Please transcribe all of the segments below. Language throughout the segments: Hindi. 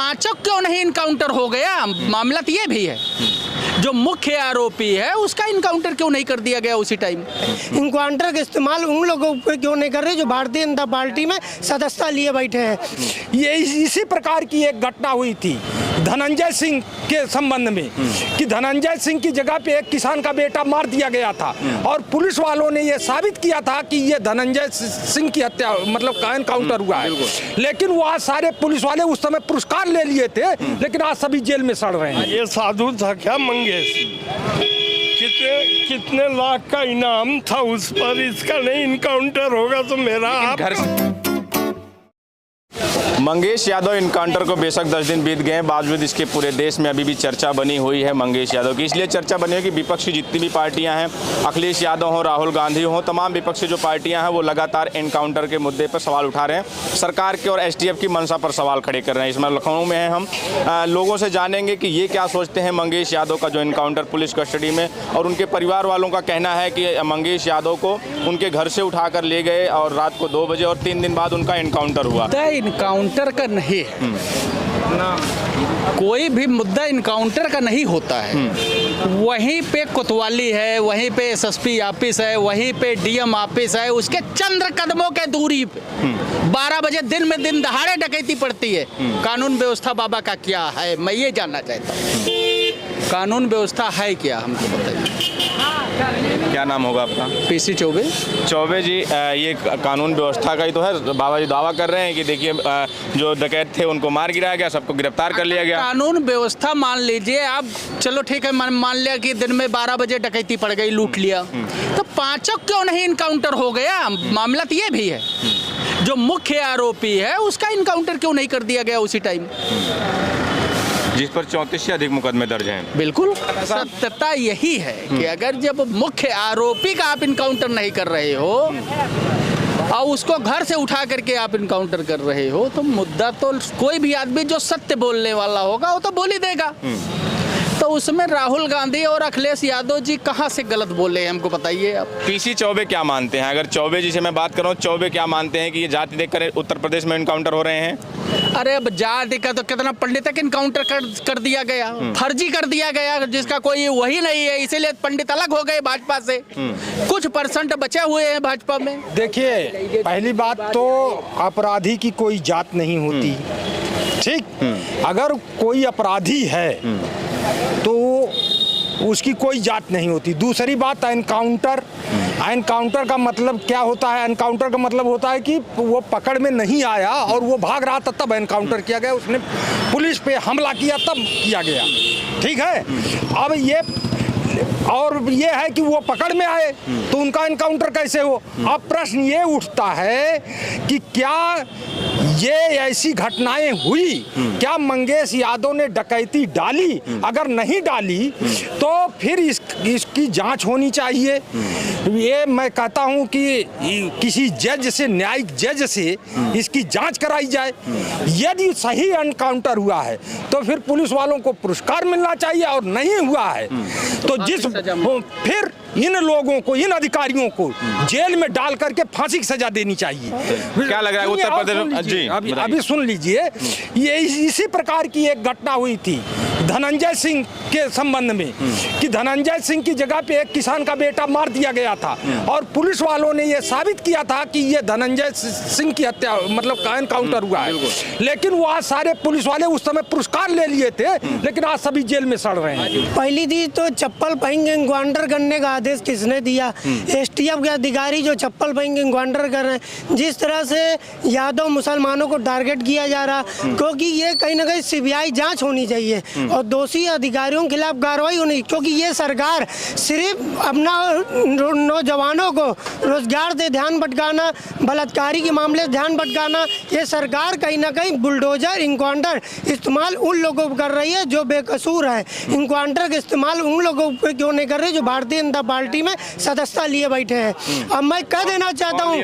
पांचों क्यों नहीं इनकाउंटर हो गया? मामला तो ये भी है, जो मुख्य आरोपी है उसका इनकाउंटर क्यों नहीं कर दिया गया उसी टाइम? इनकाउंटर का इस्तेमाल उन लोगों पे क्यों नहीं कर रहे जो भारतीय जनता पार्टी में सदस्यता लिए बैठे हैं? ये इसी प्रकार की एक घटना हुई थी धनंजय सिंह के संबंध में कि धनंजय सिंह की जगह पे एक किसान का बेटा मार दिया गया था और पुलिस वालों ने ये साबित किया था कि ये धनंजय सिंह की हत्या मतलब का एनकाउंटर हुआ है। लेकिन वो आज सारे पुलिस वाले उस समय पुरस्कार ले लिए थे, लेकिन आज सभी जेल में सड़ रहे हैं। ये साधु था क्या मंगेश? कितने लाख का इनाम था उस पर, इसका नहीं इनकाउंटर होगा तो मेरा आप मंगेश यादव इनकाउंटर को बेशक 10 दिन बीत गए हैं, बावजूद इसके पूरे देश में अभी भी चर्चा बनी हुई है मंगेश यादव की। इसलिए चर्चा बनी है कि विपक्ष की जितनी भी पार्टियां हैं, अखिलेश यादव हो, राहुल गांधी हो, तमाम विपक्षी जो पार्टियां हैं वो लगातार एनकाउंटर के मुद्दे पर सवाल उठा रहे हैं। सरकार के और एसटीएफ की मंशा पर सवाल खड़े कर रहे हैं। इसमें लखनऊ में हैं हम, लोगों से जानेंगे कि ये क्या सोचते हैं मंगेश यादव का जो इनकाउंटर पुलिस कस्टडी में, और उनके परिवार वालों का कहना है कि मंगेश यादव को उनके घर से उठा कर ले गए और रात को 2 बजे और 3 दिन बाद उनका इनकाउंटर हुआ। इनकाउंटर का नहीं है ना, कोई भी मुद्दा इनकाउंटर का नहीं होता है। वहीं पे कोतवाली है, वहीं पे एसएसपी ऑफिस है, वहीं पे डीएम ऑफिस है, उसके चंद कदमों के दूरी पे 12 बजे दिन में दिन दहाड़े डकैती पड़ती है। कानून व्यवस्था बाबा का क्या है, मैं ये जानना चाहता हूँ। कानून व्यवस्था है क्या, हमको बताइए। क्या नाम होगा आपका? पीसी चौबे। चौबे जी, ये कानून व्यवस्था का ही तो है। बाबा जी दावा कर रहे हैं कि देखिए जो डकैत थे उनको मार गिराया गया, सबको गिरफ्तार कर लिया गया। कानून व्यवस्था मान लीजिए आप, चलो ठीक है, मान लिया कि दिन में 12 बजे डकैती पड़ गई, लूट लिया, तो पांचों क्यों नहीं इनकाउंटर हो गया? मामला तो ये भी है, जो मुख्य आरोपी है उसका इनकाउंटर क्यों नहीं कर दिया गया उसी टाइम, जिस पर 34 से अधिक मुकदमे दर्ज हैं। बिल्कुल, सत्यता यही है कि अगर जब मुख्य आरोपी का आप इनकाउंटर नहीं कर रहे हो और उसको घर से उठा करके आप इनकाउंटर कर रहे हो, तो मुद्दा तो कोई भी आदमी जो सत्य बोलने वाला होगा वो तो बोल ही देगा। तो उसमें राहुल गांधी और अखिलेश यादव जी कहाँ से गलत बोले हैं, हमको बताइए आप। पीसी चौबे क्या मानते हैं? अगर चौबे जी से मैं बात करूं, चौबे क्या मानते हैं कि ये जाति देखकर उत्तर प्रदेश में इनकाउंटर हो रहे हैं? अरे अब जाति का तो कितना पंडित तक इनकाउंटर कर दिया गया, फर्जी कर दिया गया, जिसका कोई वही नहीं है, इसीलिए पंडित अलग हो गए भाजपा से। कुछ % बचे हुए हैं भाजपा में। देखिए, पहली बात तो अपराधी की कोई जात नहीं होती, ठीक? अगर कोई अपराधी है तो उसकी कोई जात नहीं होती। दूसरी बात, एनकाउंटर का मतलब क्या होता है? एनकाउंटर का मतलब होता है कि वो पकड़ में नहीं आया और वो भाग रहा था, तब एनकाउंटर किया गया, उसने पुलिस पे हमला किया तब किया गया, ठीक है? अब ये है कि वो पकड़ में आए तो उनका एनकाउंटर कैसे हो? अब प्रश्न ये उठता है कि क्या ये ऐसी घटनाएं हुई, क्या मंगेश यादव ने डकैती डाली? अगर नहीं डाली तो फिर इसकी जांच होनी चाहिए। ये मैं कहता हूं कि किसी जज से, न्यायिक जज से इसकी जांच कराई जाए। यदि सही एनकाउंटर हुआ है तो फिर पुलिस वालों को पुरस्कार मिलना चाहिए, और नहीं हुआ है तो फिर इन लोगों को, इन अधिकारियों को जेल में डाल करके फांसी की सजा देनी चाहिए। क्या लग रहा है उत्तर प्रदेश जी? अभी सुन लीजिए, ये इसी प्रकार की एक घटना हुई थी धनंजय सिंह के संबंध में कि धनंजय सिंह की जगह पे एक किसान का बेटा मार दिया गया था और पुलिस वालों ने ये साबित किया था कि ये धनंजय सिंह की हत्या मतलब का एनकाउंटर हुआ है। लेकिन वो आज सारे पुलिस वाले उस समय पुरस्कार ले लिए थे, लेकिन आज सभी जेल में सड़ रहे हैं। पहली चीज तो चप्पल पहन के एनकाउंटर करने का आदेश किसने दिया? एसटीएफ के अधिकारी जो चप्पल पहन के एनकाउंटर कर रहे हैं। जिस तरह से यादव मुसलमानों को टारगेट किया जा रहा, क्योंकि ये कहीं ना कहीं सीबीआई जांच होनी चाहिए और दोषी अधिकारियों के खिलाफ कार्रवाई होनी, क्योंकि ये सरकार सिर्फ अपना नौजवानों को रोजगार से ध्यान भटकाना, बलात्कारी के मामले से ध्यान भटकाना, ये सरकार कहीं ना कहीं बुलडोजर इनकाउंटर इस्तेमाल उन लोगों को कर रही है जो बेकसूर है। इनकाउंटर का इस्तेमाल उन लोगों पे क्यों नहीं कर रही जो भारतीय जनता पार्टी में सदस्यता लिए बैठे हैं। अब मैं कह देना चाहता हूँ,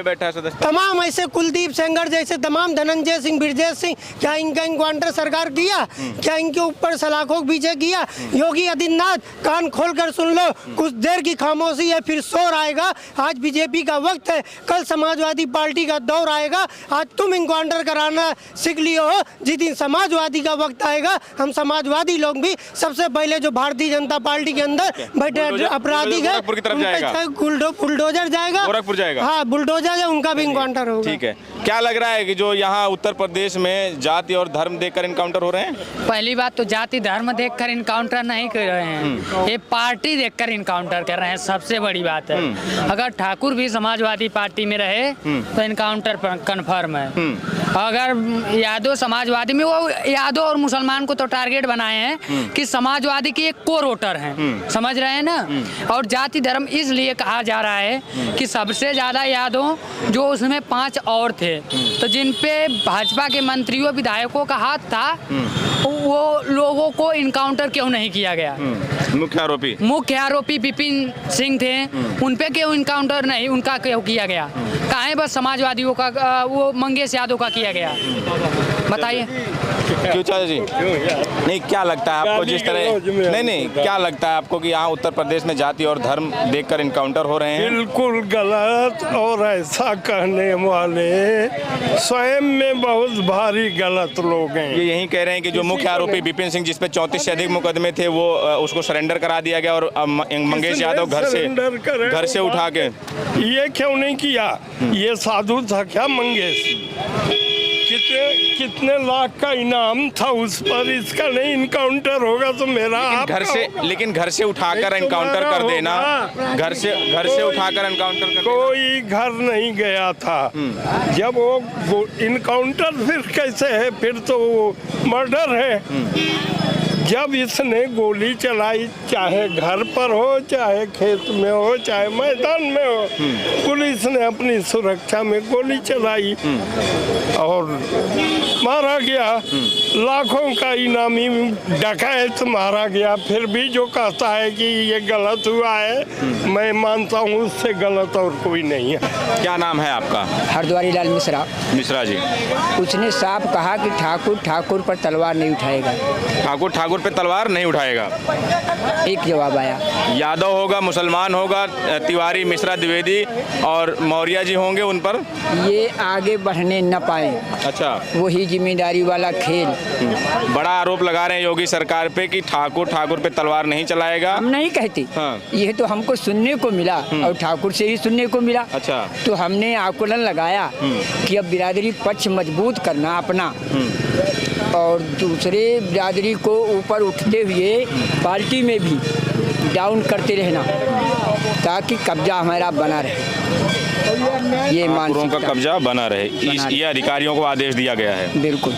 तमाम ऐसे कुलदीप सेंगर जैसे तमाम, धनंजय सिंह, ब्रजेश सिंह, क्या इनका इनकाउंटर सरकार किया? क्या इनके ऊपर सलाखों के पीछे किया। योगी आदित्यनाथ, कान खोलकर सुन लो, कुछ देर की खामोशी है, फिर शोर आएगा। आज बीजेपी का वक्त है, कल समाजवादी पार्टी का दौर आएगा। आज तुम इनकाउंटर कराना सीख लियो हो, जिस दिन समाजवादी का वक्त आएगा हम समाजवादी लोग भी सबसे पहले जो भारतीय जनता पार्टी के अंदर बैठे अपराधी है बुलडोजर जाएगा, गोरखपुर जाएगा, हाँ बुलडोजर है, उनका भी इनकाउंटर होगा। ठीक है, क्या लग रहा है कि जो यहाँ उत्तर प्रदेश में जाति और धर्म देखकर इनकाउंटर हो रहे हैं? पहली बात तो जाति धर्म देखकर इनकाउंटर नहीं कर रहे हैं, ये पार्टी देखकर इनकाउंटर कर रहे हैं, सबसे बड़ी बात है। अगर ठाकुर भी समाजवादी पार्टी में रहे तो इनकाउंटर कन्फर्म है। अगर यादव समाजवादी में, वो यादव और मुसलमान को तो टारगेट बनाए हैं कि समाजवादी की एक कोर वोटर हैं, समझ रहे हैं ना। और जाति धर्म इसलिए कहा जा रहा है कि सबसे ज्यादा यादव जो उसमें 5 और थे, तो जिन पे भाजपा के मंत्रियों विधायकों का हाथ था, वो लोगों को इनकाउंटर क्यों नहीं किया गया? मुख्य आरोपी विपिन सिंह थे, उन पे क्यों इनकाउंटर नहीं उनका क्यों किया गया? काहे बस समाजवादियों का, वो मंगेश यादव का किया गया? बताइए क्यों चाचा जी? नहीं, क्या लगता है आपको जिस तरह, नहीं क्या लगता है आपको कि यहाँ उत्तर प्रदेश में जाति और धर्म देखकर इनकाउंटर हो रहे हैं? बिल्कुल गलत, और ऐसा कहने वाले स्वयं में बहुत भारी गलत लोग हैं। ये यही कह रहे हैं कि जो मुख्य आरोपी विपिन सिंह, जिस पे 34 से अधिक मुकदमे थे, वो उसको सरेंडर करा दिया गया, और मंगेश यादव घर से उठा के। ये क्यों नहीं किया? ये साधु था क्या मंगेश? कितने लाख का इनाम था उस पर, इसका नहीं इनकाउंटर होगा तो मेरा लेकिन घर से उठाकर इनकाउंटर कर देना, घर से उठाकर इनकाउंटर कर, कोई घर नहीं गया था। जब वो इनकाउंटर फिर कैसे है? फिर तो वो मर्डर है। जब इसने गोली चलाई, चाहे घर पर हो, चाहे खेत में हो, चाहे मैदान में हो, पुलिस ने अपनी सुरक्षा में गोली चलाई और मारा गया। लाखों का इनामी डकैत मारा गया। फिर भी जो कहता है कि ये गलत हुआ है, मैं मानता हूँ उससे गलत और कोई नहीं है। क्या नाम है आपका? हरद्वारी लाल मिश्रा जी। उसने साफ कहा कि ठाकुर पर तलवार नहीं उठाएगा। ठाकुर पे तलवार नहीं उठाएगा, एक जवाब आया। यादव होगा, मुसलमान होगा, तिवारी, मिश्रा, द्विवेदी और मौर्य जी होंगे, उन पर ये आगे बढ़ने न पाए। अच्छा, वही जिम्मेदारी वाला खेल। बड़ा आरोप लगा रहे हैं योगी सरकार पे कि ठाकुर पे तलवार नहीं चलाएगा। हम नहीं कहते, यह तो हमको सुनने को मिला और ठाकुर से ही सुनने को मिला। अच्छा, तो हमने आकलन लगाया कि अब बिरादरी पक्ष मजबूत करना अपना, और दूसरे बिरादरी को ऊपर उठते हुए पार्टी में भी डाउन करते रहना, ताकि कब्जा हमारा बना रहे। ये ठाकुरों का कब्जा बना रहे, ये अधिकारियों को आदेश दिया गया है। बिल्कुल।